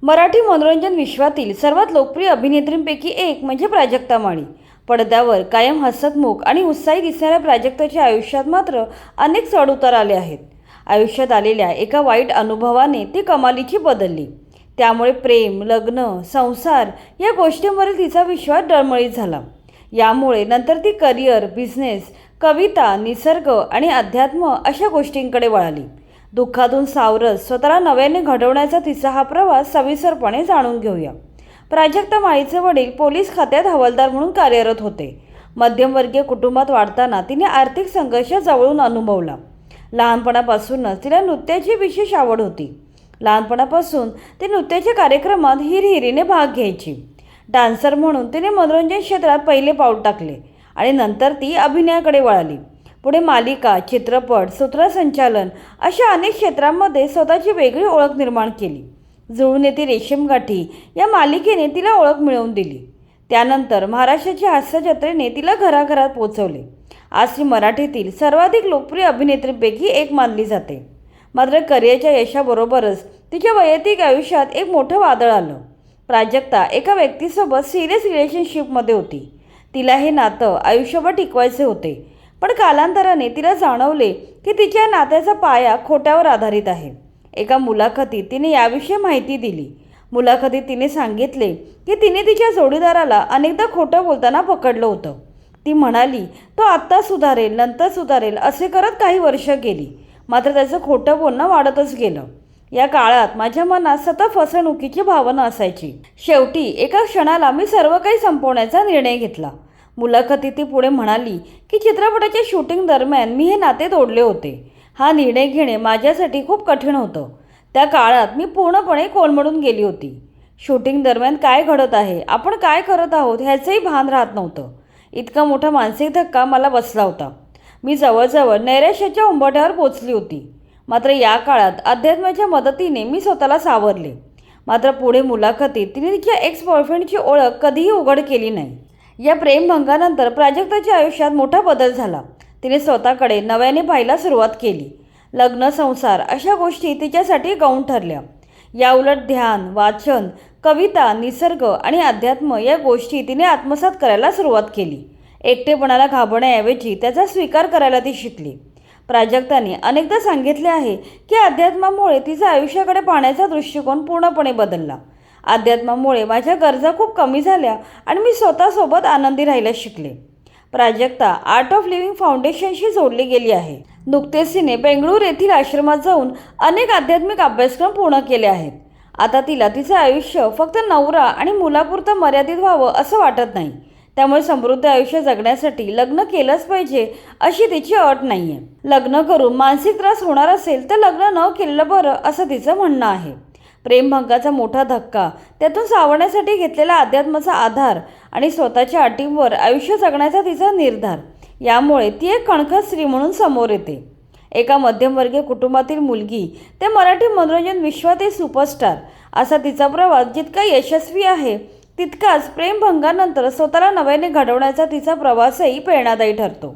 मराठी मनोरंजन विश्वातील सर्वात लोकप्रिय अभिनेत्रींपैकी एक म्हणजे प्राजक्ता माळी. पडद्यावर कायम हसतमुख आणि उत्साही दिसणाऱ्या प्राजक्ताच्या आयुष्यात मात्र अनेक चढउतार आले आहेत. आयुष्यात आलेल्या एका वाईट अनुभवाने ती कमालीची बदलली. त्यामुळे प्रेम, लग्न, संसार या गोष्टींवरील तिचा विश्वास डळमळीत झाला. यामुळे नंतर ती करिअर, बिझनेस, कविता, निसर्ग आणि अध्यात्म अशा गोष्टींकडे वळाली. दुःखातून सावरत स्वतःला नव्याने घडवण्याचा तिचा हा प्रवास सविस्तरपणे जाणून घेऊया. प्राजक्ता माळीचे वडील पोलीस खात्यात हवालदार म्हणून कार्यरत होते. मध्यमवर्गीय कुटुंबात वाढताना तिने आर्थिक संघर्ष जवळून अनुभवला. लहानपणापासूनच तिला नृत्याची विशेष आवड होती. लहानपणापासून ती नृत्याच्या कार्यक्रमात हिरहिरीने भाग घ्यायची. डान्सर म्हणून तिने मनोरंजन क्षेत्रात पहिले पाऊल टाकले आणि नंतर ती अभिनयाकडे वळाली. पुढे मालिका, चित्रपट, सूत्रसंचालन अशा अनेक क्षेत्रांमध्ये स्वतःची वेगळी ओळख निर्माण केली. जुळून येती रेशीमगाठी या मालिकेने तिला ओळख मिळवून दिली. त्यानंतर महाराष्ट्राच्या हास्यजत्रेने तिला घराघरात पोचवले. आज ती मराठीतील सर्वाधिक लोकप्रिय अभिनेत्रींपैकी एक मानली जाते. मात्र करिअरच्या यशाबरोबरच तिच्या वैयक्तिक आयुष्यात एक मोठं वादळ आलं. प्राजक्ता एका व्यक्तीसोबत सिरियस रिलेशनशिपमध्ये होती. तिला हे नातं आयुष्यभर टिकवायचे होते. पण कालांतराने तिला जाणवले की तिच्या नात्याचा पाया खोट्यावर आधारित आहे. एका मुलाखतीत तिने याविषयी माहिती दिली. मुलाखतीत तिने सांगितले की तिने तिच्या जोडीदाराला अनेकदा खोटं बोलताना पकडलं होतं. ती म्हणाली, तो आत्ता सुधारेल, नंतर सुधारेल असे करत काही वर्ष गेली. मात्र त्याचं खोटं बोलणं वाढतच गेलं. या काळात माझ्या मनात सतत फसवणुकीची भावना असायची. शेवटी एका क्षणाला मी सर्व काही संपवण्याचा निर्णय घेतला. मुलाखतीत ती पुढे म्हणाली की चित्रपटाच्या शूटिंग दरम्यान मी हे नाते तोडले होते. हा निर्णय घेणे माझ्यासाठी खूप कठीण होतं. त्या काळात मी पूर्णपणे कोलमडून गेली होती. शूटिंग दरम्यान काय घडत आहे, आपण काय करत आहोत ह्याचंही भान राहत नव्हतं. इतका मोठा मानसिक धक्का मला बसला होता. मी जवळजवळ नैराश्याच्या उंबरठ्यावर पोचली होती. मात्र या काळात अध्यात्माच्या मदतीने मी स्वतःला सावरले. मात्र पुढे मुलाखतीत तिने तिच्या एक्स बॉयफ्रेंडची ओळख कधीही उघड केली नाही. या प्रेमभंगानंतर प्राजक्ताच्या आयुष्यात मोठा बदल झाला. तिने स्वतःकडे नव्याने पाहायला सुरुवात केली. लग्न, संसार अशा गोष्टी तिच्यासाठी गौण ठरल्या. याउलट ध्यान, वाचन, कविता, निसर्ग आणि अध्यात्म या गोष्टी तिने आत्मसात करायला सुरुवात केली. एकटेपणाला घाबरण्याऐवजी त्याचा स्वीकार करायला ती शिकली. प्राजक्ताने अनेकदा सांगितले आहे की अध्यात्मामुळे तिचा आयुष्याकडे पाहण्याचा दृष्टिकोन पूर्णपणे बदलला. अध्यात्मामुळे माझ्या गरजा खूप कमी झाल्या आणि मी स्वतःसोबत आनंदी राहायला शिकले. प्राजक्ता आर्ट ऑफ लिव्हिंग फाउंडेशनशी जोडली गेली आहे. नुकतेच तिने बेंगळूर येथील आश्रमात जाऊन अनेक आध्यात्मिक अभ्यासक्रम पूर्ण केले आहेत. आता तिला तिचं आयुष्य फक्त नवरा आणि मुलापुरतं मर्यादित व्हावं असं वाटत नाही. त्यामुळे समृद्ध आयुष्य जगण्यासाठी लग्न केलंच पाहिजे अशी तिची अट नाही आहे. लग्न करून मानसिक त्रास होणार असेल तर लग्न न केलेलं बरं असं तिचं म्हणणं आहे. प्रेमभंगाचा मोठा धक्का, त्यातून सावरण्यासाठी घेतलेला अध्यात्माचा आधार आणि स्वतःच्या अटींवर आयुष्य जगण्याचा तिचा निर्धार यामुळे ती एक कणखर स्त्री म्हणून समोर येते. एका मध्यमवर्गीय कुटुंबातील मुलगी ते मराठी मनोरंजन विश्वातील सुपरस्टार असा तिचा प्रवास जितका यशस्वी आहे तितकाच प्रेमभंगानंतर स्वतःला नव्याने घडवण्याचा तिचा प्रवासही प्रेरणादायी ठरतो.